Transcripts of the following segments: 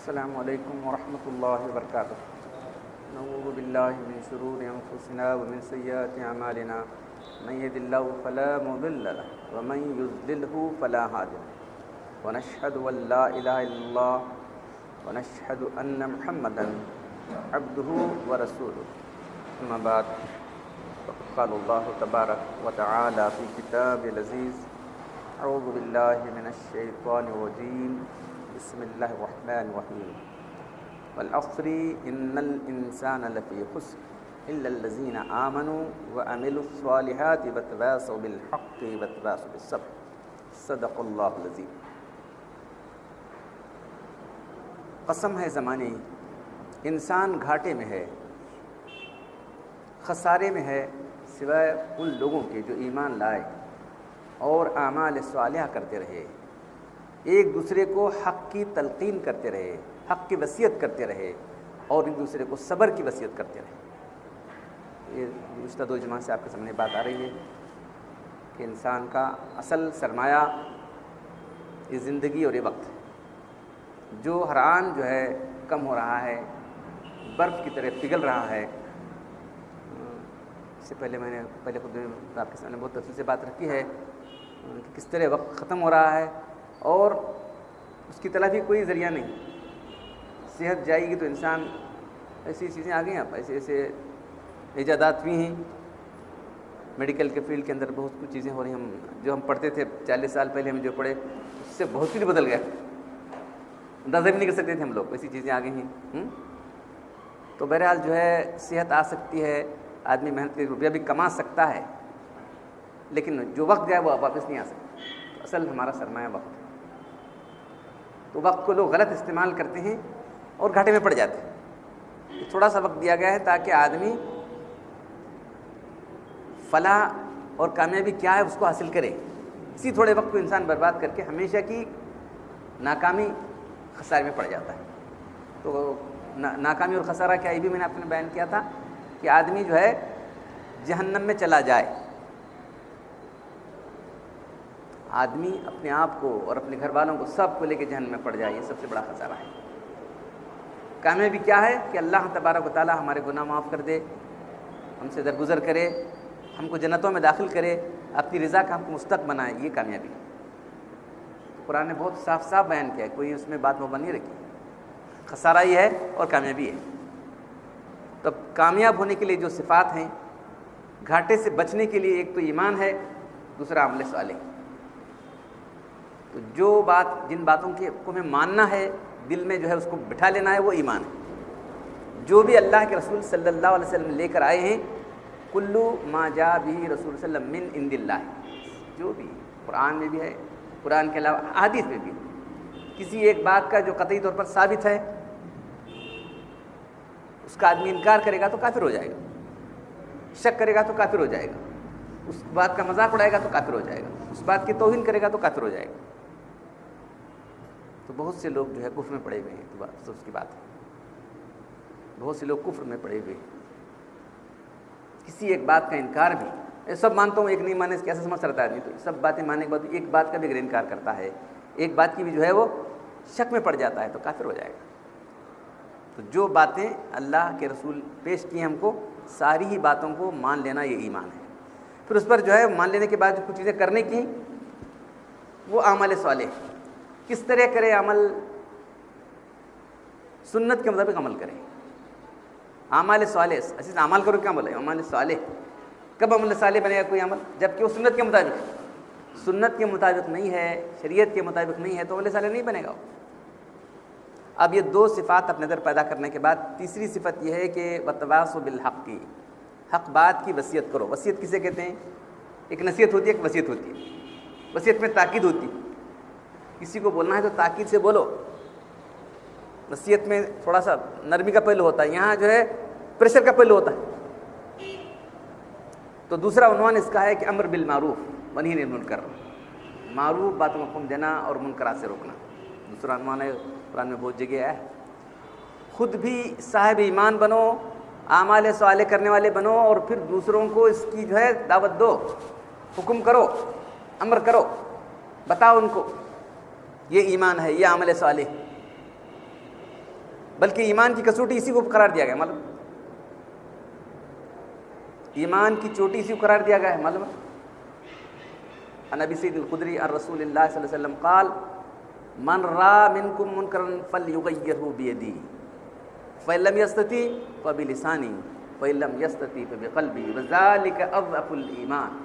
السلام علیکم ورحمۃ اللہ وبرکاتہ. نعوذ باللہ من شرور انفسنا ومن سیئات اعمالنا من يهد الله فلا مضل له ومن يضلل فلا هادي له ونشهد ان لا اله الا الله ونشهد ان محمدا عبده ورسوله. اما بعد فقد قال الله تبارك وتعالى في كتابه العزيز اعوذ بالله من الشيطان الرجيم بسم الله الرحمن الرحيم والعصر ان الانسان لفي خسر الا الذين امنوا وعملوا الصالحات وتواصوا بالحق وتواصوا بالصبر صدق اللہ العظیم. قسم ہے زمانے انسان گھاٹے میں ہے، خسارے میں ہے، سوائے ان لوگوں کے جو ایمان لائے اور اعمال صالحہ کرتے رہے، ایک دوسرے کو حق کی تلقین کرتے رہے، حق کی وصیت کرتے رہے اور ایک دوسرے کو صبر کی وصیت کرتے رہے. یہ گزشتہ 2 جمعہ سے آپ کے سامنے بات آ رہی ہے کہ انسان کا اصل سرمایہ یہ زندگی اور یہ وقت ہے، جو ہر آن جو ہے کم ہو رہا ہے، برف کی طرح پگھل رہا ہے. اس سے پہلے میں نے خود آپ کے سامنے بہت تفصیل سے بات رکھی ہے کہ کس طرح وقت ختم ہو رہا ہے اور اس کی تلافی کوئی ذریعہ نہیں. صحت جائے گی تو انسان ایسی چیزیں آ گئی ہیں، ایسے ایجادات بھی ہیں میڈیکل کے فیلڈ کے اندر، بہت کچھ چیزیں ہو رہی ہیں. جو ہم پڑھتے تھے 40 سال پہلے ہم جو پڑھے اس سے بہت کچھ بدل گیا، اندازہ بھی نہیں کر سکتے تھے ہم لوگ، ایسی چیزیں آ گئی ہیں. تو بہرحال جو ہے صحت آ سکتی ہے، آدمی محنت کے روپیہ بھی کما سکتا ہے، لیکن جو وقت گیا وہ واپس نہیں آ سکتا. اصل ہمارا سرمایہ وقت ہے. تو وقت کو لوگ غلط استعمال کرتے ہیں اور گھاٹے میں پڑ جاتے ہیں. تھوڑا سا وقت دیا گیا ہے تاکہ آدمی فلاح اور کامیابی کیا ہے اس کو حاصل کرے. اسی تھوڑے وقت کو انسان برباد کر کے ہمیشہ کی ناکامی خسارے میں پڑ جاتا ہے. تو ناکامی اور خسارہ کیا، یہ بھی میں نے آپ نے بیان کیا تھا کہ آدمی جو ہے جہنم میں چلا جائے. آدمی اپنے آپ کو اور اپنے گھر والوں کو سب کو لے کے جہنم میں پڑ جائے، یہ سب سے بڑا خسارہ ہے. کامیابی کیا ہے کہ اللہ تبارک و تعالی ہمارے گناہ معاف کر دے، ہم سے درگزر کرے، ہم کو جنتوں میں داخل کرے، اپنی رضا کا ہم کو مستحق بنائے. یہ کامیابی ہے. تو قرآن نے بہت صاف صاف بیان کیا ہے، کوئی اس میں بات مبہم نہیں رکھی. خسارہ یہ ہے اور کامیابی ہے. تو کامیاب ہونے کے لیے جو صفات ہیں، گھاٹے سے بچنے کے لیے ایک تو ایمان ہے، دوسرا عمل صالح. تو جو بات جن باتوں کو ہمیں ماننا ہے، دل میں جو ہے اس کو بٹھا لینا ہے، وہ ایمان ہے. جو بھی اللہ کے رسول صلی اللہ علیہ وسلم لے کر آئے ہیں، کلو ما جاء به رسول صلی اللہ علیہ وسلم من عند اللہ، جو بھی قرآن میں بھی ہے، قرآن کے علاوہ احادیث میں بھی کسی ایک بات کا جو قطعی طور پر ثابت ہے اس کا آدمی انکار کرے گا تو کافر ہو جائے گا، شک کرے گا تو کافر ہو جائے گا، اس بات کا مذاق اڑائے گا تو کافر ہو جائے گا، اس بات کی توہین کرے گا تو کافر ہو جائے گا. تو بہت سے لوگ جو ہے کفر میں پڑے ہوئے ہیں. تو افسوس کی بات ہے، بہت سے لوگ کفر میں پڑے ہوئے ہیں. کسی ایک بات کا انکار بھی، سب مانتا ہوں ایک نہیں مانے اس کیسے سمجھ سکتا ہے آدمی. تو سب باتیں ماننے کے بعد ایک بات کا بھی اگر انکار کرتا ہے، ایک بات کی بھی جو ہے وہ شک میں پڑ جاتا ہے تو کافر ہو جائے گا. تو جو باتیں اللہ کے رسول پیش کی ہیں ہم کو، ساری ہی باتوں کو مان لینا یہ ایمان ہے. پھر اس پر جو ہے مان لینے کے بعد جو کچھ چیزیں کرنے کی، وہ اعمال صالح. کس طرح کرے عمل؟ سنت کے مطابق عمل کرے. اعمال صالح، اسی سے عمل کرو کیا عمل ہے؟ اعمال صالح. کب عمل صالح بنے گا کوئی عمل؟ جب کہ وہ سنت کے مطابق ہے. سنت کے مطابق نہیں ہے، شریعت کے مطابق نہیں ہے تو عمل صالح نہیں بنے گا. اب یہ 2 صفات اپنے اندر پیدا کرنے کے بعد تیسری صفت یہ ہے کہ وتواصوا بالحق کی، حق بات کی وصیت کرو. وصیت کسے کہتے ہیں؟ ایک نصیحت ہوتی ہے، ایک وصیت ہوتی ہے. وصیت میں تاکید ہوتی ہے، کسی کو بولنا ہے تو تاکید سے بولو. نصیحت میں تھوڑا سا نرمی کا پہلو ہوتا ہے، یہاں جو ہے پریشر کا پہلو ہوتا ہے. تو دوسرا عنوان اس کا ہے کہ امر بالمعروف ونہی عن المنکر، معروف باتوں کو حکم دینا اور منکرات سے روکنا. دوسرا عنوان ہے، قرآن میں بہت جگہ ہے. خود بھی صاحب ایمان بنو، اعمال صالح کرنے والے بنو، اور پھر دوسروں کو اس کی جو ہے دعوت دو، حکم کرو، امر کرو، بتاؤ ان کو یہ ایمان ہے، یہ عمل صالح. بلکہ ایمان کی کسوٹی اسی کو قرار دیا گیا معلوم، ایمان کی چوٹی اسی کو قرار دیا گیا ہے معلوم۔ عن ابی سعید الخدری عن رسول اللہ صلی اللہ علیہ وسلم قال من راى منکم منکرا فلیغیرہ بیدہ فإن لم یستطع فبلسانہ فإن لم یستطع فبقلبہ وذلک اضعف الایمان۔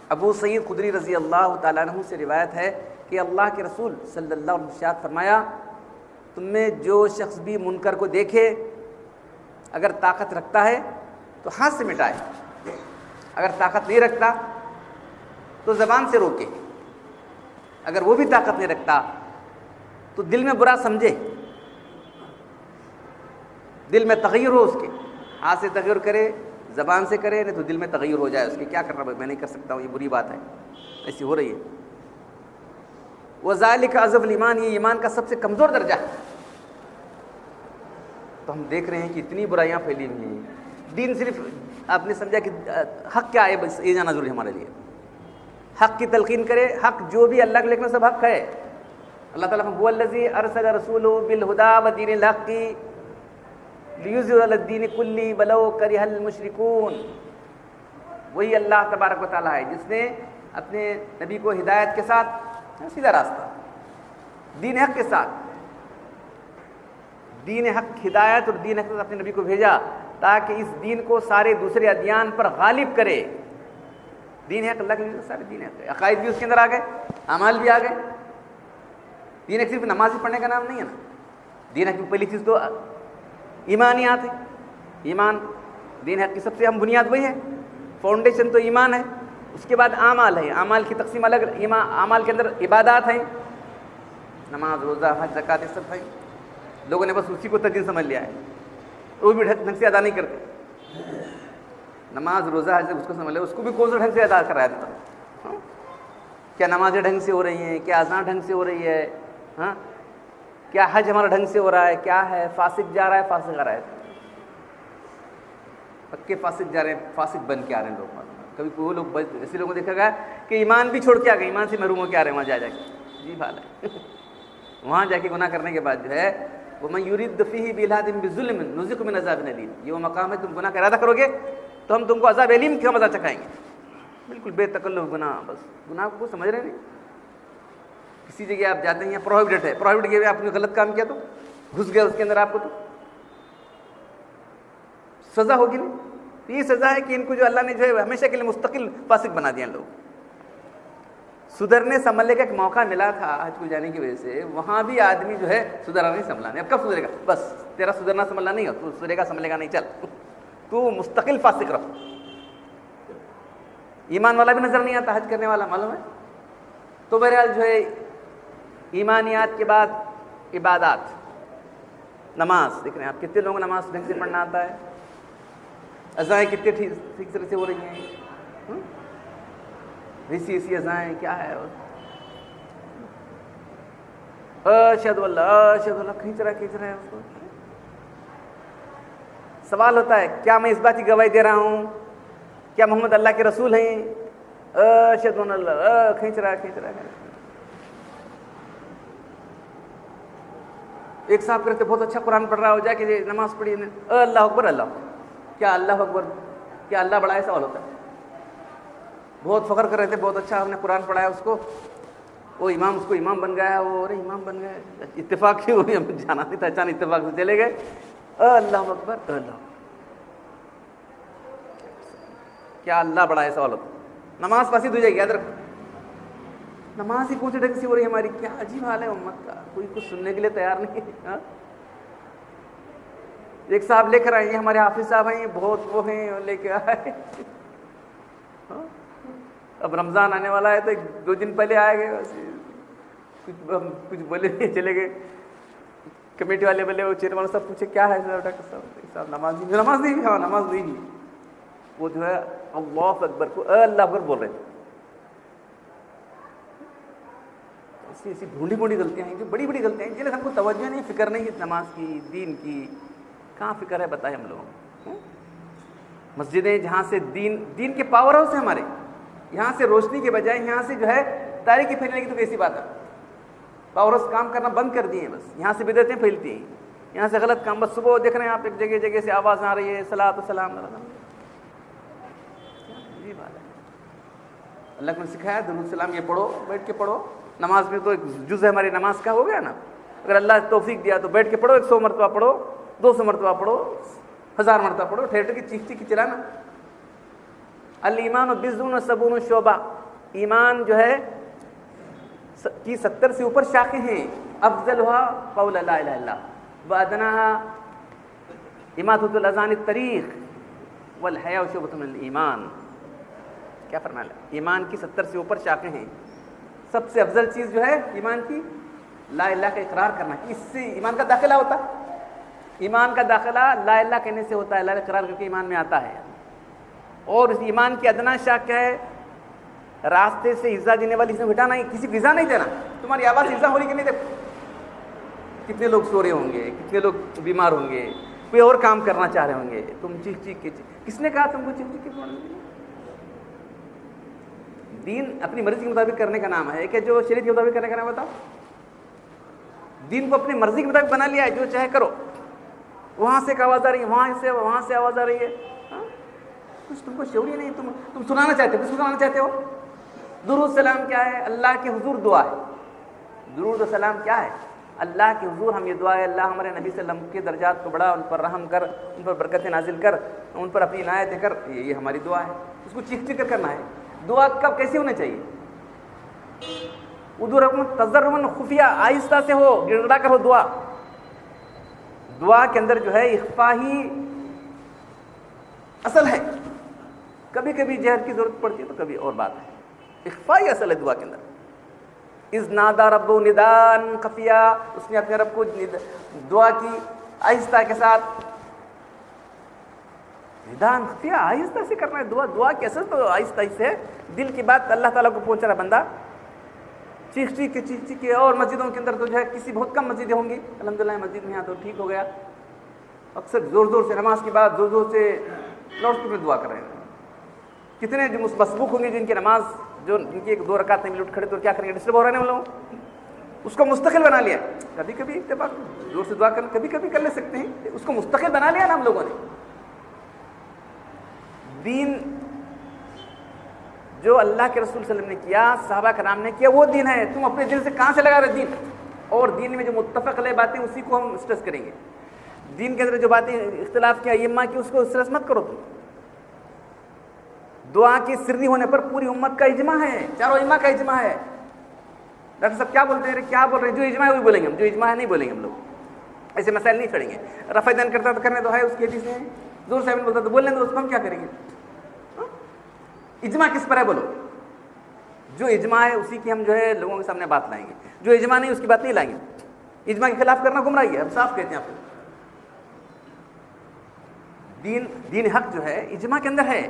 ابو سعید خدری رضی اللہ تعالیٰ عنہ سے روایت ہے کہ اللہ کے رسول صلی اللہ علیہ وسلم نے فرمایا تم میں جو شخص بھی منکر کو دیکھے اگر طاقت رکھتا ہے تو ہاتھ سے مٹائے، اگر طاقت نہیں رکھتا تو زبان سے روکے، اگر وہ بھی طاقت نہیں رکھتا تو دل میں برا سمجھے، دل میں تغیر ہو اس کے، ہاتھ سے تغیر کرے، زبان سے کرے، نہیں تو دل میں تغیر ہو جائے اس کے، کیا کرنا میں نہیں کر سکتا ہوں، یہ بری بات ہے، ایسی ہو رہی ہے۔ وَذَلِكَ أَضْعَفُ الْإِيمَانِ، یہ ایمان کا سب سے کمزور درجہ ہے۔ تو ہم دیکھ رہے ہیں کہ اتنی برائیاں پھیلی ہوئی ہیں۔ دین صرف آپ نے سمجھا کہ حق کیا ہے بس یہ جانا ضروری ہے ہمارے لیے، حق کی تلقین کرے، حق جو بھی اللہ کے لکھنے سب حق ہے۔ اللہ تعالیٰ هُوَ الَّذِي أَرْسَلَ رَسُولَهُ بِالْهُدَىٰ وَدِينِ الْحَقِّ لِيُظْهِرَهُ عَلَى الدِّينِ كُلِّهِ وَلَوْ كَرِهَ الْمُشْرِكُونَ۔ وہی اللہ تبارک و تعالیٰ ہے جس نے اپنے نبی کو ہدایت کے ساتھ سیدھا راستہ، دین حق کے ساتھ، دین حق ہدایت اور دین حق سے اپنے نبی کو بھیجا تاکہ اس دین کو سارے دوسرے ادیان پر غالب کرے۔ دین حق اللہ کے سارے دین حق ہے، عقائد بھی اس کے اندر آ گئے، اعمال بھی آ گئے۔ دین حق صرف نماز ہی پڑھنے کا نام نہیں ہے نا، دین حق کی پہلی چیز تو ایمانیات ہے، ایمان دین حق کی سب سے اہم بنیاد وہی ہے، فاؤنڈیشن تو ایمان ہے۔ اس کے بعد اعمال ہے، اعمال کی تقسیم الگ، اعمال کے اندر عبادات ہیں، نماز روزہ حج زکوٰۃ یہ سب ہیں۔ لوگوں نے بس اسی کو تدین سمجھ لیا ہے، وہ بھی ڈھنگ سے ادا نہیں کرتے۔ نماز روزہ حج اس کو سمجھ لیا، اس کو بھی کون سا ڈھنگ سے ادا کرایا تھا؟ کیا نمازیں ڈھنگ سے ہو رہی ہیں؟ کیا اذان ڈھنگ سے ہو رہی ہے؟ ہاں، کیا حج ہمارا ڈھنگ سے ہو رہا ہے؟ کیا ہے؟ فاسق جا رہا ہے، فاسق آ رہا ہے، پکے فاسق جا رہے ہیں، فاسق بن کے آ رہے ہیں لوگ۔ کبھی وہ لوگ ایسے لوگوں کو دیکھا گیا کہ ایمان بھی چھوڑ کے آ گئے، ایمان سے محروم ہو کے آ رہے ہیں، وہاں جا کے جی حال ہے وہاں جا کے گناہ کرنے کے بعد جو ہے وَمَن يُرِدْ فِيهِ بِإِلْحَادٍ بِظُلْمٍ نُذِقْهُ مِنْ عَذَابٍ أَلِيمٍ، یہ وہ مقام ہے تم گناہ کا ارادہ کرو گے تو ہم تم کو عذاب علیم کا مزہ چکھائیں گے۔ بالکل بے تکلف گناہ، بس گناہ کو سمجھ رہے نہیں۔ کسی جگہ آپ جاتے ہیں یہاں پروہیبٹڈ ہے، پروہیبٹ کیا آپ نے غلط کام کیا تو گھس گیا اس کے اندر، آپ کو تو سزا ہوگی نہیں۔ یہ سزا ہے کہ ان کو جو اللہ نے جو ہے ہمیشہ کے لیے مستقل فاسق بنا دیا لوگ۔ سدھرنے سنبھلنے کا ایک موقع ملا تھا حج کو جانے کی وجہ سے، وہاں بھی آدمی جو ہے سدھرا نہیں سنبھلا نہیں۔ اب کب سدھرے گا؟ بس تیرا سدھرنا سنبھلنا نہیں ہو، تو سدھرے گا سنبھلے گا نہیں، چل تو مستقل فاسق رہو۔ ایمان والا بھی نظر نہیں آتا حج کرنے والا، معلوم ہے۔ تو بہرحال جو ہے ایمانیات کے بعد عبادات، نماز دیکھ رہے ہیں آپ کتنے لوگوں کو نماز ڈھنگ سے پڑھنا آتا ہے، اذائیں کتنے ٹھیک طرح سے ہو رہی ہیں، ایسی اذائیں کیا ہے، اشہد اللہ کھینچ رہا ہے اس کو۔ سوال ہوتا ہے کیا میں اس بات کی گواہی دے رہا ہوں کیا محمد اللہ کے رسول ہیں؟ اشہد اللہ کھینچ رہا ہے۔ ایک صاحب کرتے بہت اچھا قرآن پڑھ رہا ہو جائے کہ نماز پڑھی، اللہ اکبر، اللہ کیا اللہ اکبر، کیا اللہ بڑا ہے؟ سوال ہوتا ہے۔ بہت فخر کر رہے تھے، بہت اچھا ہم نے قرآن پڑھایا اس کو، وہ امام اس کو امام بن گیا، وہ ارے امام بن گئے، اتفاق ہی ہوئی، ہم جانا نہیں تھا، اچانک اتفاق سے چلے گئے، اللہ اکبر، اللہ کیا اللہ بڑا ہے؟ سوال ہوتا ہے۔ نماز فاسد ہو جائے گی، یاد رکھو، نماز ہی پوچھے ڈھنگ سے ہو رہی ہے ہماری، کیا عجیب حال ہے امت کا، کوئی کچھ سننے کے لیے تیار نہیں۔ ایک صاحب لے کر آئے ہیں، ہمارے حافظ صاحب ہیں، بہت وہ ہیں، لے کے آئے، اب رمضان آنے والا ہے تو 2 دن پہلے آئے گئے، کچھ بولے نہیں، چلے گئے۔ کمیٹی والے بولے، وہ چیئرمین صاحب پوچھے کیا ہے ڈاکٹر صاحب؟ نماز نہیں، ہاں نماز نہیں۔ وہ جو ہے اللہ اکبر کو اللہ اکبر بول رہے تھے۔ ایسی ڈھونڈی غلطیاں ہیں، جو بڑی غلطیاں ہیں، جنہیں ہم کو توجہ نہیں، فکر نہیں نماز کی، دین کی، کہاں فکر ہے بتائیں ہم لوگوں کو۔ مسجدیں جہاں سے دین کے پاور ہاؤس ہیں ہمارے، یہاں سے روشنی کے بجائے یہاں سے جو ہے تاریکی پھیلنے کی تو کیسی بات ہے۔ پاورس کام کرنا بند کر دیے ہیں، بس یہاں سے بدعتیں پھیلتی ہیں، یہاں سے غلط کام، بس صبح دیکھ رہے ہیں آپ ایک جگہ جگہ سے آواز آ رہی ہے صلاۃ و سلام، یہ بات ہے۔ اللہ کو نے سکھایا درود سلام یہ پڑھو، بیٹھ کے پڑھو، نماز میں تو ایک جز ہے ہماری نماز کا، ہو گیا نا، اگر اللہ توفیق دیا تو بیٹھ کے پڑھو، 100 مرتبہ پڑھو، 200 مرتبہ پڑھو، 1000 مرتبہ پڑھو، ٹھہر کے چیخ چیخ کے چلانا۔ الایمان بضع و سبعون شعبہ، ایمان جو ہے کی 70 سے اوپر شاخیں ہیں، افضلها قول لا الہ الا اللہ وادناها اماطۃ الاذى عن الطریق والحیاء شعبۃ من الایمان۔ کیا فرمایا؟ ایمان کی 70 سے اوپر شاخیں ہیں، سب سے افضل چیز جو ہے ایمان کی لا الہ کا اقرار کرنا، اس سے ایمان کا داخلہ ہوتا ہے، ایمان کا داخلہ لا الہ کہنے سے ہوتا ہے، لا الہ اقرار کر کے ایمان میں آتا ہے۔ اور اس ایمان کی ادنا شاخ کیا ہے؟ راستے سے ایذا دینے والی سے ہٹانا، کسی کو ایذا نہیں دینا۔ تمہاری آواز ایذا ہو رہی کہ نہیں، دیکھو کتنے لوگ سو رہے ہوں گے، کتنے لوگ بیمار ہوں گے، کوئی اور کام کرنا چاہ رہے ہوں گے، تم چیخ چیخ کے، کس نے کہا تم کو چیخ چیخ کے پڑھنے کے لیے؟ دین اپنی مرضی کے مطابق کرنے کا نام ہے کہ جو شریعت کے مطابق کرنے کا نام بتاؤ؟ دین کو اپنی مرضی کے مطابق بنا لیا ہے، جو چاہے کرو، وہاں سے ایک آواز آ رہی ہے، وہاں سے آواز آ رہی ہے، کچھ تم کو شعور ہی نہیں، تم سنانا چاہتے ہو، کس کو سنانا چاہتے ہو؟ درود سلام کیا ہے؟ اللہ کے حضور دعا ہے۔ درود و سلام کیا ہے؟ اللہ کے حضور ہم یہ دعا ہے، اللہ ہمارے نبی صلی اللہ علیہ وسلم کے درجات کو بڑھا، ان پر رحم کر، ان پر برکتیں نازل کر، ان پر اپنی عنایتیں کر، یہ ہماری دعا ہے۔ اس کو چیخ چیخ کر کرنا ہے۔ دعا کب کیسی ہونا چاہیے؟ ادعو ربکم تضرعا خفیہ، آہستہ سے ہو، گڑ گڑا کر ہو دعا۔ دعا کے اندر جو ہے اخفا ہی اصل ہے، کبھی کبھی جہر کی ضرورت پڑتی ہے تو کبھی اور بات ہے، اخفا ہی اصل ہے دعا کے اندر۔ اذ نادى ربه نداء خفیا، اس نے اپنے رب کو دعا کی آہستہ کے ساتھ، نداء خفیا، آہستہ سے کرنا ہے دعا کی اصل تو آہستہ سے ہے، دل کی بات اللہ تعالیٰ کو پہنچا رہا بندہ، چیخ چیخ کے۔ اور مسجدوں کے اندر تو جو ہے کسی بہت کم مسجدیں ہوں گی، الحمدللہ مسجد میں یہاں تو ٹھیک ہو گیا، اکثر زور زور سے نماز کے بعد زور زور سے لاؤڈ اسپیکر میں دعا کر رہے ہیں۔ کتنے جو مسبوق ہوں گے جن کی نماز جو ان کی 1-2 رکعت نہیں اٹھ کھڑے تو کیا کریں گے، ڈسٹرب ہو رہے ہیں ہم لوگ، اس کو مستقل بنا لیا۔ کبھی کبھی اتفاق زور سے دعا کرنا کبھی کبھی کر لے سکتے ہیں، اس کو مستقل بنا لیا نا ہم لوگوں نے۔ دین جو اللہ کے رسول صلی اللہ علیہ وسلم نے کیا، صحابہ کرام نے کیا، وہ دین ہے۔ تم اپنے دل سے کہاں سے لگا رہے دین؟ اور دین میں جو متفق علیہ باتیں اسی کو ہم اسٹریس کریں گے۔ دین کے اندر جو باتیں اختلاف کیا ائمہ کی، اس کو اسٹریس مت کرو تم۔ دعا کے سری ہونے پر پوری امت کا اجماع ہے، چاروں ائمہ کا اجماع ہے۔ ڈاکٹر صاحب کیا بولتے ہیں، کیا بول رہے ہیں؟ جو اجماع ہے وہی بولیں گے ہم، جو اجماع ہے نہیں بولیں گے ہم لوگ، ایسے مسائل نہیں چھڑیں گے۔ رفع دین کرتا تو کرنے تو ہے، اس کی حدیث میں زور صاحب نے بولتا تو بولنے دو، اس کو ہم کیا کریں گے؟ اجماع کس پر ہے بولو؟ جو اجماع ہے اسی کی ہم جو ہے لوگوں کے سامنے بات لائیں گے، جو اجماع نہیں اس کی بات نہیں لائیں گے۔ اجماع کے خلاف کرنا گمراہی ہے، ہم صاف کہتے ہیں آپ کو۔ دین حق جو ہے اجماع کے اندر ہے،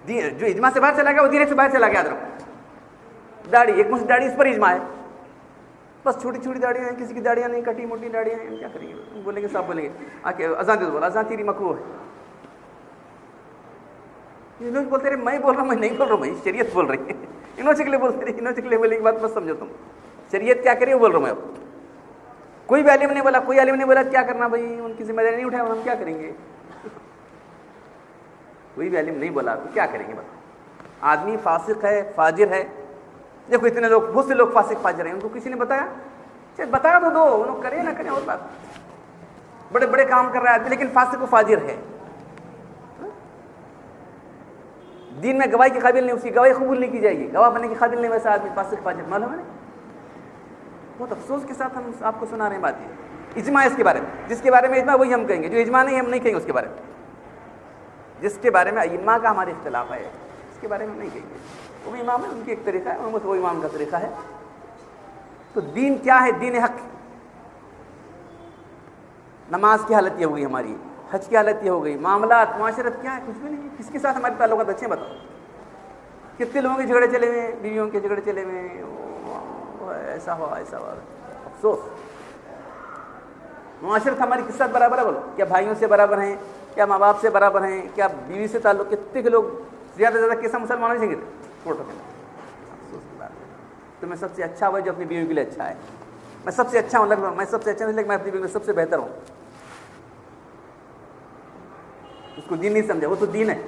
جو اجماع سے باہر چلا گیا وہ دین سے باہر چلا گیا۔ یاد رکھو، داڑھی ایک مشت داڑھی، اس پر اجماع ہے، بس چھوٹی چھوٹی داڑیاں ہیں، کسی کی داڑیاں نہیں، کٹی موٹی داڑیاں ہیں، ہم کیا کریں گے؟ بولیں گے صاحب، بولیں گے آ کے اذان دے دو، بولا اذان تیری مکروہ ہے۔ یہ لوگ بولتے رہے میں بول رہا ہوں، میں نہیں بول رہا ہوں، میں شریعت بول رہی ہے۔ انہوں سے کے لیے بولتے رہے، انہوں سے کے لیے بولنے کی بات مت سمجھو تم، شریعت کیا کرے وہ بول رہا ہوں میں۔ اب کوئی بھی عالم نہیں بولا، کوئی عالم نہیں بولا کیا کرنا بھائی، ان کی ذمہ داری نہیں اٹھائے، ہم کیا کریں گے؟ کوئی بھی عالم نہیں بولا تو کیا کریں گے؟ بتا، آدمی فاسق ہے، فاجر ہے، دیکھو اتنے لوگ، بہت سے لوگ فاسق فاجر ہیں، ان کو کسی نے بتایا؟ چل بتا تو دو، انہوں کرے نہ کریں اور بات، بڑے بڑے کام کر رہا ہے لیکن فاسق و فاجر ہے، دین میں گواہی کے قابل نہیں، اس کی گواہی قبول نہیں کی جائے گی، گواہ بننے کے قابل نہیں ویسا آدمی فاسق فاجر، معلوم ہے؟ بہت افسوس کے ساتھ ہم آپ کو سنا رہے ہیں بات یہ اجماع اس کے بارے میں، جس کے بارے میں اجماع وہی ہم کہیں گے، جو اجماع نہیں ہم نہیں کہیں گے اس کے بارے میں، جس کے بارے میں ائمہ کا ہمارے اختلاف ہے اس کے بارے میں نہیں کہیں گے۔ وہ امام ہے، ان کی ایک طریقہ ہے، وہ امام کا طریقہ ہے۔ تو دین کیا ہے؟ دین حق۔ نماز کی حالت یہ ہو گئی ہماری، حج کی حالت یہ ہو گئی، معاملات معاشرت کیا ہے؟ کچھ بھی نہیں۔ کس کے ساتھ ہمارے تعلقات اچھے ہیں بتاؤ؟ کتنے لوگوں کے جھگڑے چلے ہوئے ہیں، بیویوں کے جھگڑے چلے ہوئے ہیں، ایسا ہوا ایسا ہوا، افسوس۔ معاشرت ہماری کس ساتھ برابر ہے بولو؟ کیا بھائیوں سے برابر ہیں؟ کیا ماں باپ سے برابر ہیں؟ کیا بیوی سے تعلق؟ کتنے کے لوگ زیادہ سے زیادہ کیسا مسلمانوں سے گرے چھوٹوں کے، افسوس کی بات ہے۔ تو میں سب سے اچھا وہ جو اپنی بیوی کے لیے اچھا ہے. میں سب سے اچھا ہوں لگتا میں سب سے اچھا نہیں لیکن میں اپنی بیوی میں سب سے بہتر ہوں. اس کو دین نہیں سمجھا, وہ تو دین ہے.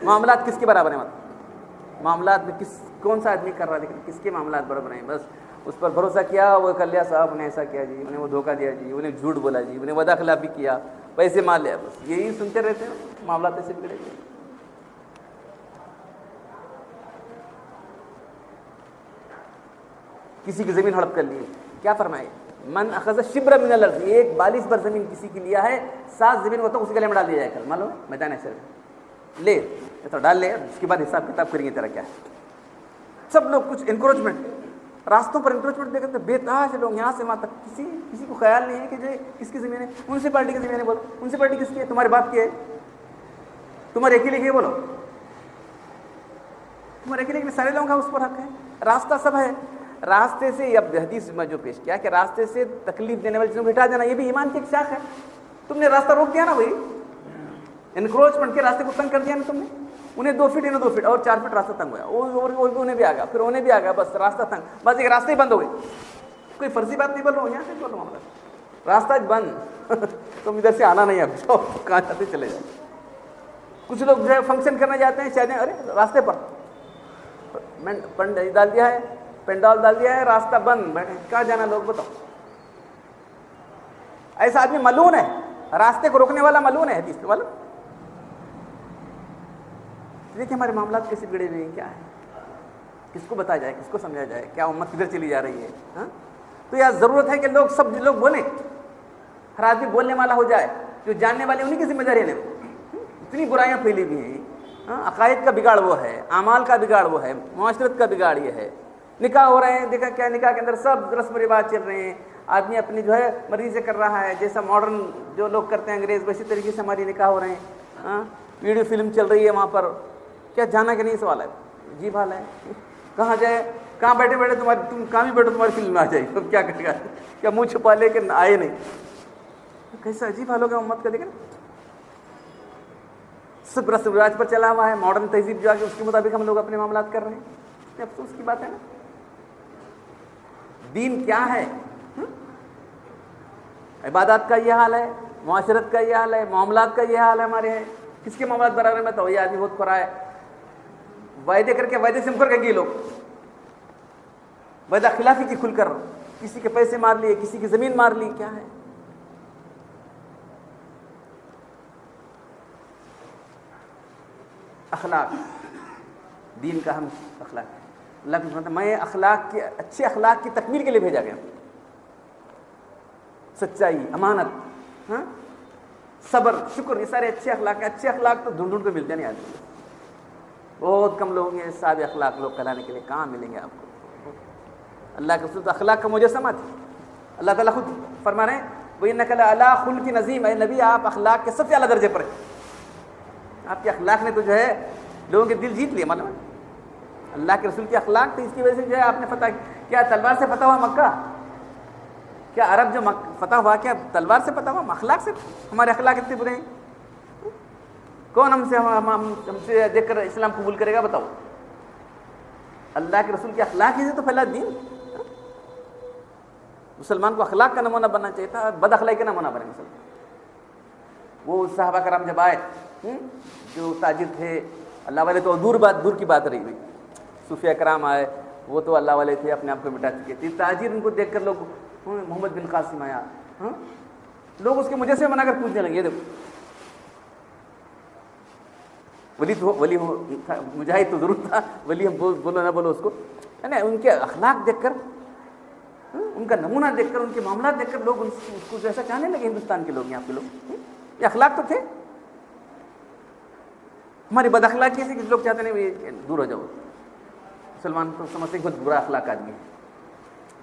معاملات کس کے برابر ہیں؟ مطلب معاملات میں کون سا آدمی کر رہا ہے, لیکن کس کے معاملات برابر ہیں؟ بس اس پر بھروسہ کیا, وہ کر لیا صاحب نے ایسا کیا جی, انہیں وہ دھوکہ دیا جی, انہیں جھوٹ بولا جی, انہیں وعدہ خلافی کیا, پیسے مار لیا, بس یہی سنتے رہتے ہیں. معاملات ایسے بگڑے گئے. کسی کی زمین ہڑپ کر لی, کیا فرمائے؟ من اخذ شبر من الارض, ایک 42 بر زمین کسی کی لیا ہے, 7 زمین ہوتا اسی گلے میں ڈال دیا جائے. کر معلوم ہے میدان ایسے لے تو ڈال لے, اس کے بعد حساب کتاب کریں گے تیرا کیا ہے. سب لوگ کچھ انکروچمنٹ, راستوں پر انکروچمنٹ دیکھتے بے تحاشا لوگ یہاں سے وہاں تک. کسی کو خیال نہیں ہے کہ جو کس کی زمین ہے. میونسپلٹی کی زمین ہے, بولو میونسپلٹی کس کی ہے؟ تمہاری باپ کی ہے, تمہارے اکیلے کی ہے, بولو تمہارے اکیلے کی, سارے لوگوں کا اس پر حق ہے. راستہ سب ہے. راستے سے اب حدیث میں جو پیش کیا کہ راستے سے تکلیف دینے والی چیزوں کو ہٹا دینا, یہ بھی ایمان کی ایک شاخ ہے. تم نے راستہ روک دیا نا, وہی انکروچمنٹ کے راستے کو تنگ کر دیا نا تم نے. انہیں 2 فٹ انہیں 2 فٹ اور 4 فٹ راستہ تنگ ہوا, انہیں بھی آ گیا, پھر انہیں بھی آ گیا, بس راستہ تنگ, بس ایک راستے ہی بند ہو گئے. کوئی فرضی بات نہیں بول رہا ہوں, یہاں سے بول رہا ہوں, راستہ بند. تم ادھر سے آنا نہیں, اب کہاں جاتے چلے جائیں. کچھ لوگ جو ہے فنکشن کرنے جاتے ہیں, شاید ارے راستے پر ڈال دیا ہے, پینڈال ڈال دیا ہے, راستہ بند, بیٹھے کہاں جانا لوگ بتاؤ. ایسا آدمی ملعون ہے, راستے کو روکنے والا ملعون ہے. حدیث معلوم. دیکھیں ہمارے معاملات کیسے بگڑے ہوئے ہیں, کیا ہے, کس کو بتایا جائے, کس کو سمجھایا جائے, کیا امت کدھر چلی جا رہی ہے. تو یار ضرورت ہے کہ سب لوگ بولیں, ہر آدمی بولنے والا ہو جائے. جو جاننے والے انہیں کی ذمہ داری ہے. اتنی برائیاں پھیلی ہوئی ہیں, عقائد کا بگاڑ وہ ہے, اعمال کا بگاڑ وہ ہے, معاشرت کا بگاڑ یہ ہے. نکاح ہو رہے ہیں, دیکھا کیا نکاح کے اندر سب رسم و رواج چل رہے ہیں. آدمی اپنی جو ہے مرضی سے کر رہا ہے, جیسا ماڈرن جو لوگ کرتے ہیں انگریز, ویسی طریقے سے ہماری نکاح ہو رہے ہیں. ویڈیو فلم چل رہی ہے وہاں پر, کیا جانا کہ نہیں سوال ہے, عجیب حال ہے. کہاں جائے, کہاں بیٹھے بیٹھے تم کہاں بھی بیٹھو تمہاری فلم میں آ جائے گی, کیا کرے گا, کیا منہ چھپا لے کہ آئے نہیں. کیسا عجیب حال ہوگا امت کا. دیکھیں سب رسم و رواج پر چلا ہوا ہے, ماڈرن تہذیب جو آ کے اس کے مطابق ہم لوگ اپنے معاملات کر رہے ہیں. اتنے افسوس کی بات ہے نا. دین کیا ہے؟ عبادات کا یہ حال ہے, معاشرت کا یہ حال ہے, معاملات کا یہ حال ہے ہمارے ہیں. کس کے معاملات برابر میں تو یہ آدمی بہت کھرا ہے, وعدے کر کے وعدے سے مکر کے گئے لوگ, وعدہ خلافی کی کھل کر, کسی کے پیسے مار لیے, کسی کی زمین مار لی. کیا ہے اخلاق؟ دین کا ہم اخلاق, اللہ کی فرماتا ہے میں اخلاق کے اچھے اخلاق کی تکمیل کے لیے بھیجا گیا. سچائی, امانت, صبر, شکر, یہ سارے اچھے اخلاق. اچھے اخلاق تو ڈھونڈ ڈھونڈ کے ملتے نہیں آدمی. بہت کم لوگ ہیں صاحب اخلاق لوگ کہلانے کے لیے, کہاں ملیں گے آپ کو. اللہ کے رسول تو اخلاق کا مجسمہ تھا. اللہ تعالیٰ خود فرما رہے ہیں وَإِنَّكَ لَعَلَىٰ خُلُقٍ عَظِيمٍ, اے نبی آپ اخلاق کے سب سے اعلیٰ درجے پر ہیں. آپ کے اخلاق نے تو جو ہے لوگوں کے دل جیت لیے. معلوم ہے اللہ کے رسول کے اخلاق تھے, اس کی وجہ سے جو ہے آپ نے فتح کیا, تلوار سے فتح ہوا مکہ. کیا عرب جو فتح ہوا کیا تلوار سے فتح ہوا؟ اخلاق سے. ہمارے اخلاق اتنے برے ہیں, کون ہم سے دیکھ کر اسلام قبول کرے گا بتاؤ. اللہ کے رسول کے اخلاق ہی سے تو پھیلا دین. مسلمان کو اخلاق کا نمونہ بننا چاہیے تھا, بد اخلاقی کا نمونہ بنے مسلمان. وہ صحابہ کرام جب آئے, جو تاجر تھے اللہ والے, تو دور کی بات رہی ہوئی. صوفیہ کرام آئے, وہ تو اللہ والے تھے, اپنے آپ کو مٹا چکے تھے. تاجر ان کو دیکھ کر لوگ, محمد بن قاسم آیا, لوگ اس کے مجسمے بنا کر پوچھنے لگے. دیکھو ولی مجاہد تو ضرور تھا, ولی ہم بولو نہ بولو اس کو, ہے نا. ان کے اخلاق دیکھ کر, ان کا نمونہ دیکھ کر, ان کے معاملات دیکھ کر لوگ اس کو جیسا چاہنے لگے. ہندوستان کے لوگ, یہاں کے لوگ, یہ اخلاق تو تھے. ہماری بد اخلاقی سے کچھ لوگ چاہتے ہیں دور ہو جاؤ. مسلمان تو سمجھتے ہیں بہت برا اخلاق آدمی ہے.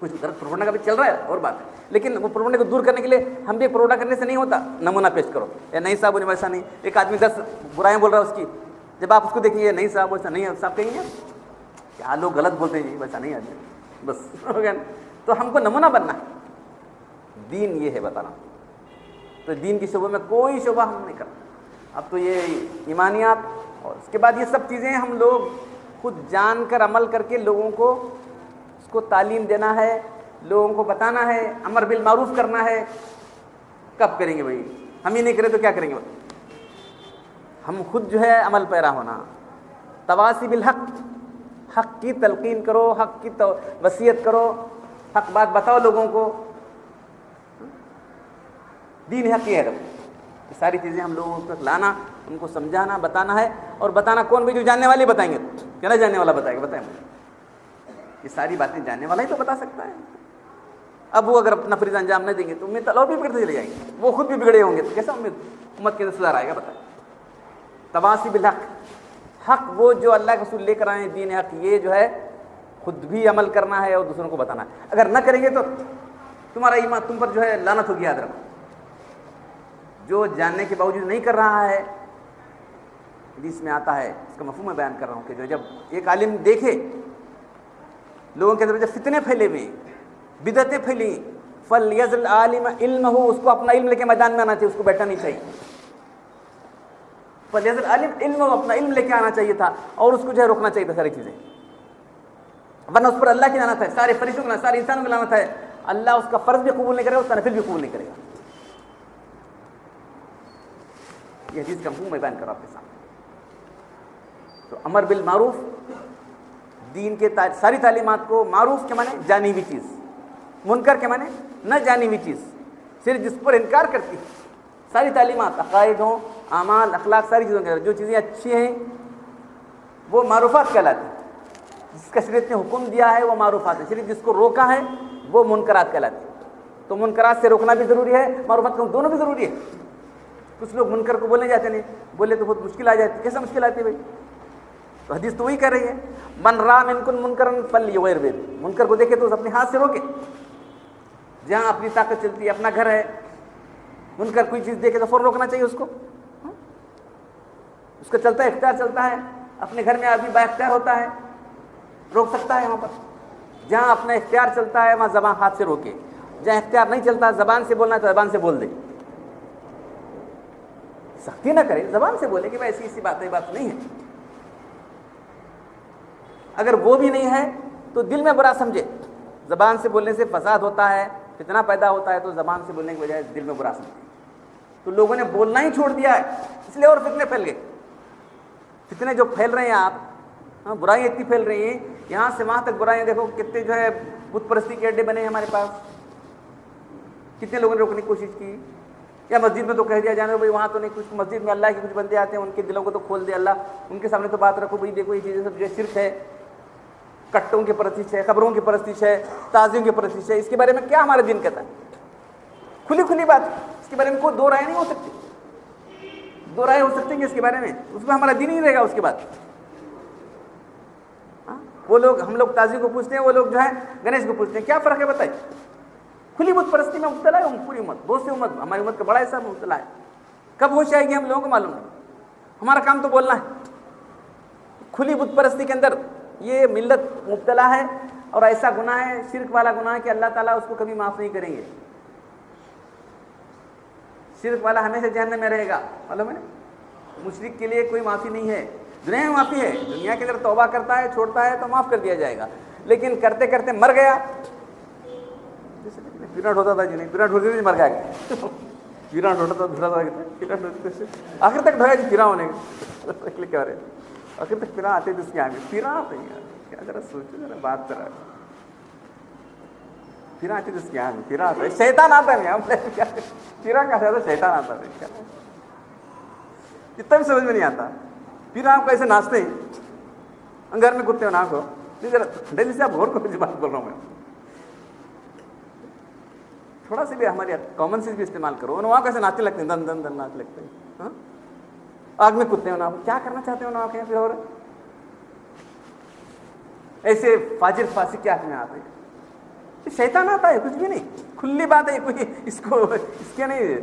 کچھ غلط پروپگنڈا کا بھی چل رہا ہے اور بات ہے, لیکن وہ پروپگنڈے کو دور کرنے کے لیے ہم بھی پروپگنڈا کرنے سے نہیں ہوتا. نمونہ پیش کرو, یا نہیں صاحب انہیں ویسا نہیں. ایک آدمی 10 برائیاں بول رہا ہے اس کی, جب آپ اس کو دیکھیں نہیں صاحب ویسا نہیں ہے, صاحب کہیں گے کیا لوگ غلط بولتے ہیں, ویسا نہیں آدمی, بس ہو گیا. تو ہم کو نمونہ بننا ہے. دین یہ ہے بتانا. تو دین کی شعبے میں کوئی شعبہ ہم نہیں کرنا. اب تو یہ ایمانیات اور اس کے بعد یہ سب چیزیں ہم لوگ خود جان کر عمل کر کے لوگوں کو اس کو تعلیم دینا ہے, لوگوں کو بتانا ہے, امر بالمعروف کرنا ہے. کب کریں گے بھائی؟ ہم ہی نہیں کریں تو کیا کریں گے؟ ہم خود جو ہے عمل پیرا ہونا. تواصی بالحق, حق کی تلقین کرو, حق کی وصیت کرو, حق بات بتاؤ لوگوں کو. دین حق یہ ہے. یہ ساری چیزیں ہم لوگوں تک لانا, ان کو سمجھانا, بتانا ہے. اور بتانا کون بھائی؟ جو جاننے والے بتائیں گے. کیا نہ جاننے والا بتائے گا؟ بتائیں مجھے. یہ ساری باتیں جاننے والا ہی تو بتا سکتا ہے. اب وہ اگر اپنا فریضہ انجام نہیں دیں گے تو امت اور بھی بگڑتے چلے جائیں گے. وہ خود بھی بگڑے ہوں گے تو کیسا امت کے سدھار آئے گا؟ بتائیں. تواصی بالحق, حق وہ جو اللہ کے رسول لے کر آئے ہیں, دین حق, یہ جو ہے خود بھی عمل کرنا ہے اور دوسروں کو بتانا ہے. اگر نہ کریں گے تو تمہارا ایمان تم پر جو ہے لعنت ہوگی. یاد رکھو, جو جاننے کے باوجود نہیں کر رہا ہے, حدیث میں آتا ہے, اس کا مفہوم میں بیان کر رہا ہوں کہ جو جب ایک عالم دیکھے لوگوں کے اندر جب فتنے پھیلے ہوئے, بدعتیں پھیلی, فلیزل عالم علم ہو, اس کو اپنا علم لے کے میدان میں آنا چاہیے, اس کو بیٹھنا نہیں چاہیے. فلیزل عالم علم ہو, اپنا علم لے کے آنا چاہیے تھا, اور اس کو جو ہے روکنا چاہیے تھا ساری چیزیں. ورنہ اس پر اللہ کی لعنت ہے, سارے فرشتوں کی لعنت, سارے انسانوں کی لعنت ہے. اللہ اس کا فرض بھی قبول نہیں کرے گا, اس کا نفل بھی قبول نہیں کرے گا. یہ حدیث کا مفہوم میں بیان کر رہا ہوں آپ کے سامنے. تو امر بالمعروف, دین کے ساری تعلیمات کو, معروف کے معنی جانی ہوئی چیز, منکر کے معنی نہ جانی ہوئی چیز, صرف جس پر انکار کرتی ہے. ساری تعلیمات, عقائد ہوں, اعمال, اخلاق, ساری چیزوں کے جو چیزیں اچھی ہیں وہ معروفات کہلاتی ہیں. جس کا شریعت نے حکم دیا ہے وہ معروفات ہے. شریعت جس کو روکا ہے وہ منکرات کہلاتی ہے. تو منکرات سے روکنا بھی ضروری ہے, معروفات کو دونوں بھی ضروری ہے. کچھ لوگ منکر کو بولنے جاتے نہیں, بولے تو بہت مشکل آ جاتی. کیسا مشکل آتی ہے بھائی؟ تو حدیث تو وہی کہہ رہی ہے, من رأى منکم منکرا فلیغیرہ بید. منکر کو دیکھے تو اس اپنے ہاتھ سے روکے. جہاں اپنی طاقت چلتی ہے, اپنا گھر ہے, منکر کوئی چیز دیکھے تو فوراً روکنا چاہیے اس کو. اس کا چلتا ہے, اختیار چلتا ہے, اپنے گھر میں آدمی با اختیار ہوتا ہے, روک سکتا ہے وہاں پر. جہاں اپنا اختیار چلتا ہے وہاں زبان ہاتھ سے روکے. جہاں اختیار نہیں چلتا, زبان سے بولنا ہے تو زبان سے بول دے. سختی نہ کرے, زبان سے بولے کہ بھائی ایسی ایسی بات ہے, بات نہیں ہے. اگر وہ بھی نہیں ہے تو دل میں برا سمجھے. زبان سے بولنے سے فساد ہوتا ہے, فتنہ پیدا ہوتا ہے, تو زبان سے بولنے کی بجائے دل میں برا سمجھے. تو لوگوں نے بولنا ہی چھوڑ دیا ہے, اس لیے اور فتنے پھیل گئے. فتنے جو پھیل رہے ہیں آپ, برائیاں اتنی پھیل رہی ہیں, یہاں سے وہاں تک برائیاں. دیکھو کتنے جو ہے بت پرستی کے اڈے بنے ہیں ہمارے پاس. کتنے لوگوں نے روکنے کی کوشش کی. یا مسجد میں تو کہہ دیا جانا بھائی وہاں تو نہیں, کچھ مسجد میں اللہ کے کچھ بندے آتے ہیں, ان کے دلوں کو تو کھول دے اللہ, ان کے سامنے تو بات رکھو بھائی دیکھو یہ چیزیں سب جو ہے شرک ہے, کٹوں کی پرستش ہے, قبروں کی پرستش ہے, تعظیم کی پرستش ہے. اس کے بارے میں کیا ہمارا دین کہتا ہے؟ کھلی کھلی بات, اس کے بارے میں کوئی دو رائے نہیں ہو سکتی. دو رائے ہو سکتی ہیں اس کے بارے میں, اس میں ہمارا دین ہی رہے گا. اس کے بعد وہ لوگ, ہم لوگ تعظیم کو پوچھتے ہیں, وہ لوگ جو ہے گنیش کو پوچھتے ہیں. کیا فرق ہے بتائیے؟ کھلی بت پرستی میں مبتلا ہے پوری امت, بہت سی امت, ہماری امت کا بڑا حصہ مبتلا ہے. کب ہوش آئے گی ہم لوگوں کو معلوم نہیں. ہمارا کام تو بولنا ہے. کھلی بت پرستی کے اندر یہ ملت مبتلا ہے, اور ایسا گناہ ہے, شرک والا گناہ ہے کہ اللہ تعالیٰ اس کو کبھی معاف نہیں کریں گے. شرک والا ہمیشہ جہنم میں رہے گا, معلوم ہے نا. مشرک کے لیے کوئی معافی نہیں ہے. دنیا میں معافی ہے, دنیا کے اندر توبہ کرتا ہے, چھوڑتا ہے تو معاف کر دیا جائے گا. لیکن کرتے کرتے مر گیا, پیراٹ ہوتا تھا, جو نہیں پیراٹ ہوتے تھے مر گیا. پیراٹ ہوتا تھا, آخر تک ڈھایا جی پیرا ہونے کے کیا رہے, آخر تک پیرا آتے تھے اس کے آگے. پیرا آتے ہیں, کیا ذرا سوچو, ذرا بات کرا. پیرا آتے تھے اس کے آگے, پیرا آتا ہے, شیطان آتا ہے. پیرا کا زیادہ شیطان آتا ہے, اتنا بھی سمجھ میں نہیں آتا. پیرا آپ کو ایسے ناچتے ہیں, گھر میں کتے ہو نا کو, ذرا ڈیلی سے آپ غور کو بات بول رہا ہوں میں. تھوڑا سا بھی ہماری کامن سینس بھی استعمال کرو. وہاں کیسے ناچنے لگتے ہیں, دن دن دن ناچ لگتے ہیں. آگ میں کتے ہو نا, کیا کرنا چاہتے ہو نا آپ پھر, اور ایسے فاجر فاسق کے ہاتھ میں آتے ہیں. شیطان آتا ہے, کچھ بھی نہیں, کھلی بات ہے, کوئی اس کو اس کے نہیں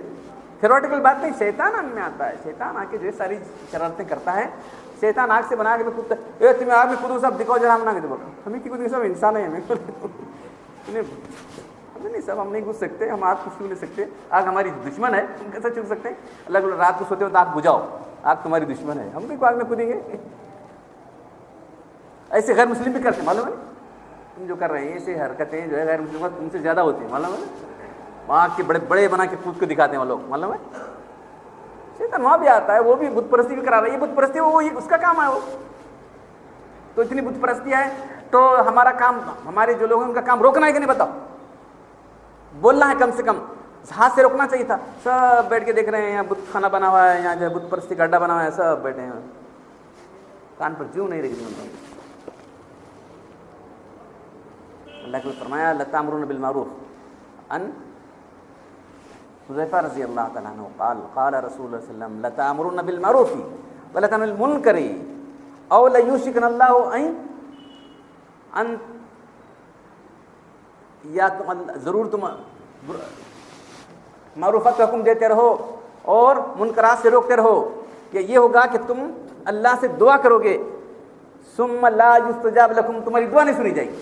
تھیوریٹیکل بات نہیں. شیطان آگ میں آتا ہے, شیطان آ کے جو ساری شرارتیں کرتا ہے. شیطان آگ سے بنا کے کودتا ہے, تمہیں آگ میں کودو صاحب دکھاؤ جرا, ہم نہ کہ ہمیں کی کودیں, سب انسان ہے, ہمیں نہیں صاحب, ہم نہیں گھس سکتے, ہم آگ کچھ چھو نہیں سکتے. آگ ہماری دشمن ہے, ہم کیسے چھو سکتے ہیں؟ اللہ رات کو سوتے ہو تو آگ بجھاؤ, آگ تمہاری دشمن ہے, ہم بھی آگ میں کودیں گے. ایسے غیر مسلم بھی کرتے ہیں، معلوم ہے؟ تم جو کر رہے ہیں ایسے حرکتیں جو ہے غیر مسلم تم سے زیادہ ہوتی ہیں، معلوم ہے؟ وہاں کے بڑے بڑے بنا کے خود کو دکھاتے ہیں وہ لوگ، معلوم ہے؟ شیطان وہاں بھی آتا ہے، وہ بھی بت پرستی بھی کرا رہا ہے، یہ بت پرستی وہ اس کا کام ہے، وہ تو اتنی بت پرستی ہے تو ہمارا کام، ہمارے جو لوگ ہیں ان کا کام روکنا ہے کہ نہیں بتاؤ؟ بولنا ہے کم سے کم، ہاتھ سے روکنا چاہیے تھا. سب بیٹھ کے دیکھ رہے ہیں یہاں بت خانہ بنا ہوا ہے, یہاں جو ہے بت پرستی کا اڈا بنا ہوا ہے, سب بیٹھے ہیں, کان پر جوں نہیں رہی. اللہ کو فرمایا لتامرون بالمعروف ان حذیفہ رضی اللہ تعالیٰ عنہ قال قال رسول اللہ صلی اللہ علیہ وسلم لتامرون بالمعروف ولتنهون عن المنکر او لیوشکن اللہ ان یا تم ضرور تم معروفات کا حکم دیتے رہو اور منکرات سے روکتے رہو, کہ یہ ہوگا کہ تم اللہ سے دعا کرو گے ثم لا یستجاب لکم, تمہاری دعا نہیں سنی جائے گی.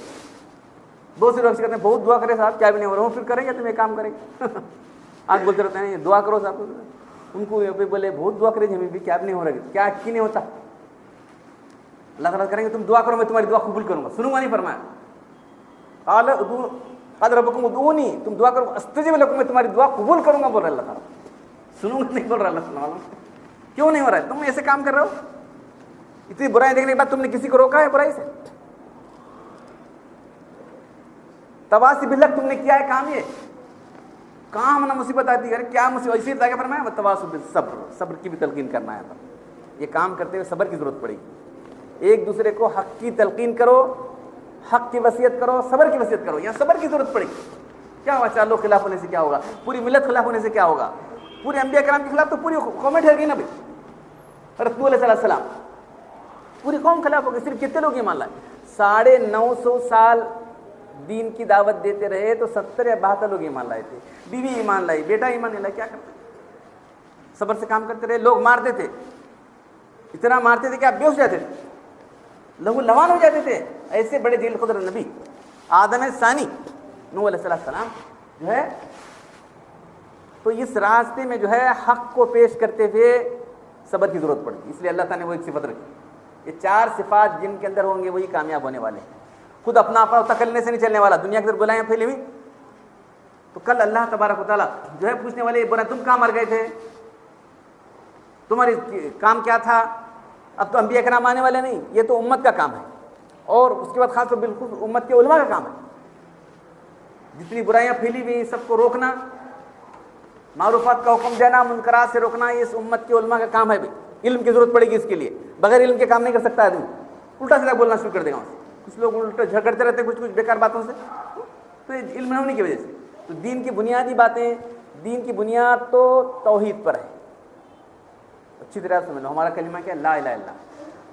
بہت سے لوگ کہتے ہیں بہت دعا کرے صاحب, کیا بھی نہیں ہو رہا ہوں, پھر کریں گے تم یہ کام کریں گے. آج بولتے رہتے ہیں دعا کرو صاحب, ان کو یہاں پہ بولے بہت دعا کرے ہمیں بھی, کیا بھی نہیں ہو رہا, کیا کی نہیں ہوتا. اللہ تعالیٰ کریں گے تم دعا کرو میں تمہاری دعا قبول کروں گا, سنوں گا نہیں فرمایا. قال ربکم ادعونی, تم دعا کرو استجب لکم, میں تمہاری دعا قبول کروں گا, بول رہا اللہ تعالیٰ. سنوں گا نہیں بول رہا اللہ تعالیٰ. کیوں نہیں ہو رہا ہے؟ تم ایسے کام کر رہے ہو, اتنی برائی دیکھنے کے بعد تم نے کسی کو روکا ہے برائی سے؟ تواسی بالحق تم نے کیا ہے کام, یہ کہاں ہم مصیبت آتی ہے, کیا مصیبت, اسی طرح فرمایا تواصل بالصبر, صبر کی بھی تلقین کرنا ہے. یہ کام کرتے ہوئے صبر کی ضرورت پڑے گی. ایک دوسرے کو حق کی تلقین کرو, حق کی وصیت کرو, صبر کی وصیت کرو, یہاں صبر کی ضرورت پڑے گی. کیا ہوا, چار لوگ خلاف ہونے سے کیا ہوگا, پوری ملت خلاف ہونے سے کیا ہوگا, پورے انبیاء کرام کے خلاف تو پوری قوم ٹھہر گئی نا بھائی. رسول اللہ صلی اللہ علیہ وسلم پوری قوم خلاف ہو گئی, صرف کتنے لوگ ایمان لائے؟ 950 سال دین کی دعوت دیتے رہے تو 70 یا 72 لوگ ایمان لائے تھے. بیوی ایمان لائی, بیٹا ایمان نہیں لایا, کیا کرتے؟ صبر سے کام کرتے رہے. لوگ مارتے تھے, اتنا مارتے تھے کہ آپ بے ہوش جاتے تھے, لہو لوان ہو جاتے تھے. ایسے بڑے ذیل قدر نبی آدم ثانی نوح علیہ السلام جو ہے, تو اس راستے میں جو ہے حق کو پیش کرتے ہوئے صبر کی ضرورت پڑتی. اس لیے اللہ تعالیٰ نے وہ ایک صفت رکھی. یہ 4 صفات جن کے اندر ہوں گے وہی کامیاب ہونے والے ہیں. خود اپنا اپنا تکلنے سے نہیں چلنے والا, دنیا کی طرف بلائیں پھیلی ہوئی, تو کل اللہ تبارک و تعالیٰ جو ہے پوچھنے والے بولا تم کہاں مر گئے تھے, تمہاری کام کیا تھا. اب تو انبیاء کرام آنے والے نہیں, یہ تو امت کا کام ہے, اور اس کے بعد خاص طور بالکل امت کے علماء کا کام ہے. جتنی برائیاں پھیلی ہوئی سب کو روکنا, معروفات کا حکم دینا, منکرات سے روکنا, یہ اس امت کے علماء کا کام ہے. بھائی علم کی ضرورت پڑے گی اس کے لیے, بغیر علم کے کام نہیں کر سکتا آدمی. الٹا سیدھا بولنا شروع کر دے گا. کچھ لوگ الٹا جھگڑتے رہتے ہیں کچھ بیکار باتوں سے, تو علم نہ ہونے کی وجہ سے. تو دین کی بنیادی باتیں, دین کی بنیاد تو توحید پر ہے. اچھی طرح سمجھ لو, ہمارا کلمہ کیا ہے, لا الہ الا اللہ.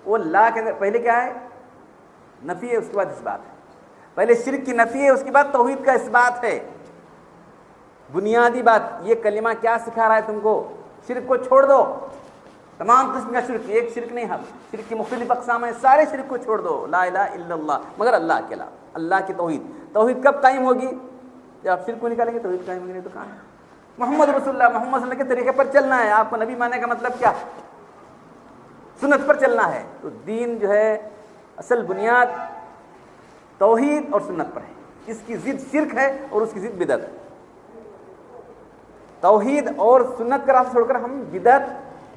وہ لا کے اندر پہلے کیا ہے, نفی ہے, اس کے بعد اس بات ہے. پہلے شرک کی نفی ہے, اس کے بعد توحید کا اس بات ہے. بنیادی بات یہ کلمہ کیا سکھا رہا ہے تم کو, شرک کو چھوڑ دو. تمام قسم کا شرک, ایک شرک نہیں, ہم شرک کی مختلف اقسام ہیں, سارے شرک کو چھوڑ دو. لا الہ الا اللہ, مگر اللہ کے علاوہ, اللہ کی توحید. توحید کب قائم ہوگی؟ جب آپ شرک کو نکالیں گے توحید قائم ہوگی, نہیں تو کہاں ہے. محمد رسول اللہ, محمد صلی اللہ علیہ وسلم کے طریقے پر چلنا ہے. آپ کو نبی ماننے کا مطلب کیا, سنت پر چلنا ہے. تو دین جو ہے اصل بنیاد توحید اور سنت پر ہے. اس کی ضد شرک ہے اور اس کی ضد بدعت ہے. توحید اور سنت کا راستہ چھوڑ کر ہم بدعت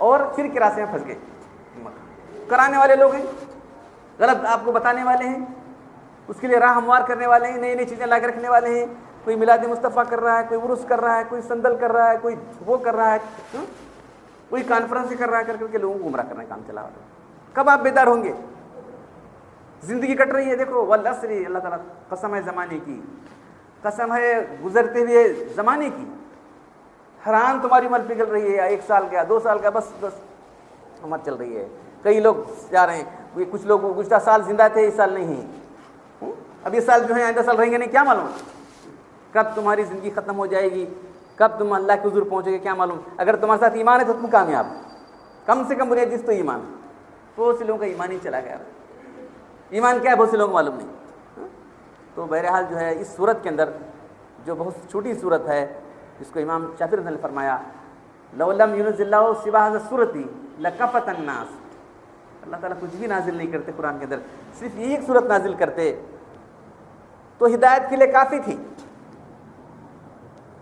اور شرک کے راستے میں پھنس گئے. کرانے والے لوگ ہیں, غلط آپ کو بتانے والے ہیں, اس کے لیے راہ ہموار کرنے والے ہیں, نئی نئی چیزیں لا کے رکھنے والے ہیں. کوئی میلاد مصطفیٰ کر رہا ہے, کوئی عرس کر رہا ہے, کوئی سندل کر رہا ہے, کوئی وہ کر رہا ہے, کوئی کانفرنس کر رہا ہے, کر کے لوگوں کو گمراہ کرنے کا کام چلا رہا ہے. کب آپ بیدار ہوں گے؟ زندگی کٹ رہی ہے, دیکھو والعصر, اللہ تعالیٰ قسم ہے زمانے کی, قسم ہے گزرتے ہوئے زمانے کی. حیران تمہاری عمر پگھل رہی ہے, 1 سال کا 2 سال کا بس عمر چل رہی ہے. کئی لوگ جا رہے ہیں, کچھ لوگ گزشتہ سال زندہ تھے, اس سال نہیں ہیں. اب یہ سال جو ہے آئندہ سال رہیں گے نہیں, کیا معلوم کب تمہاری زندگی ختم ہو جائے گی, کب تم اللہ کے حضور پہنچے گے, کیا معلوم. اگر تمہارے ساتھ ایمان ہے تو تم کامیاب, کم سے کم بنیاد جس تو ایمان. بہت سے لوگوں کا ایمان ہی چلا گیا. ایمان کیا ہے بہت سے لوگوں کو معلوم نہیں. تو بہرحال جو ہے اس صورت کے اندر جو بہت چھوٹی صورت ہے, جس کو امام شافعی رحمۃ اللہ نے فرمایا لو لم ينزل الله سوى هذه السورة لكفت الناس, اللہ تعالیٰ کچھ بھی نازل نہیں کرتے قرآن کے اندر، صرف یہ ایک صورت نازل کرتے تو ہدایت کے لیے کافی تھی۔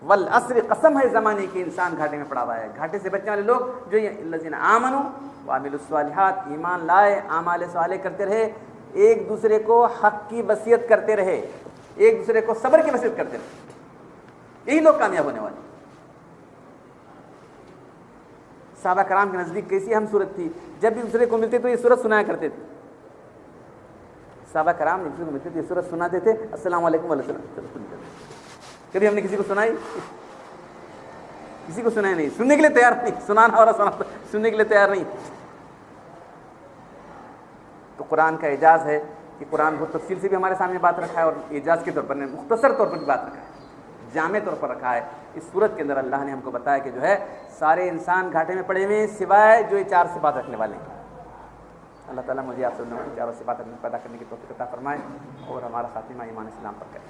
والعصر، قسم ہے زمانے کی، انسان گھاٹے میں پڑا ہوا ہے۔ گھاٹے سے بچنے والے لوگ جو الذین آمنوا وعملوا الصالحات، ایمان لائے، اعمال صالح کرتے رہے، ایک دوسرے کو حق کی وصیت کرتے رہے، ایک دوسرے کو صبر کی وصیت کرتے رہے، یہی لوگ کامیاب ہونے والے۔ صحابہ کرام کے نزدیک کیسی اہم صورت تھی، جب بھی دوسرے کو ملتے تو یہ صورت سنایا کرتے تھے۔ صحابہ کرام دوسرے کو ملتے تو یہ صورت سناتے تھے، السلام علیکم وعلیکم السلام۔ کبھی ہم نے کسی کو سنائی؟ کسی کو سنایا نہیں، سننے کے لیے تیار نہیں، سنانا اور سننے کے لیے تیار نہیں۔ تو قرآن کا اعجاز ہے کہ قرآن بہت تفصیل سے بھی ہمارے سامنے بات رکھا ہے، اور اعجاز کے طور پر مختصر طور پر بھی بات رکھا ہے، جامع طور پر رکھا ہے۔ اس صورت کے اندر اللہ نے ہم کو بتایا کہ جو ہے سارے انسان گھاٹے میں پڑے ہوئے ہیں سوائے جو یہ چار صفات رکھنے والے ہیں۔ اللہ تعالیٰ مجھے آپ سے چاروں صفات پیدا کرنے کی توفیق عطا فرمائے اور ہمارا خاتمہ ایمان اسلام پر کرے۔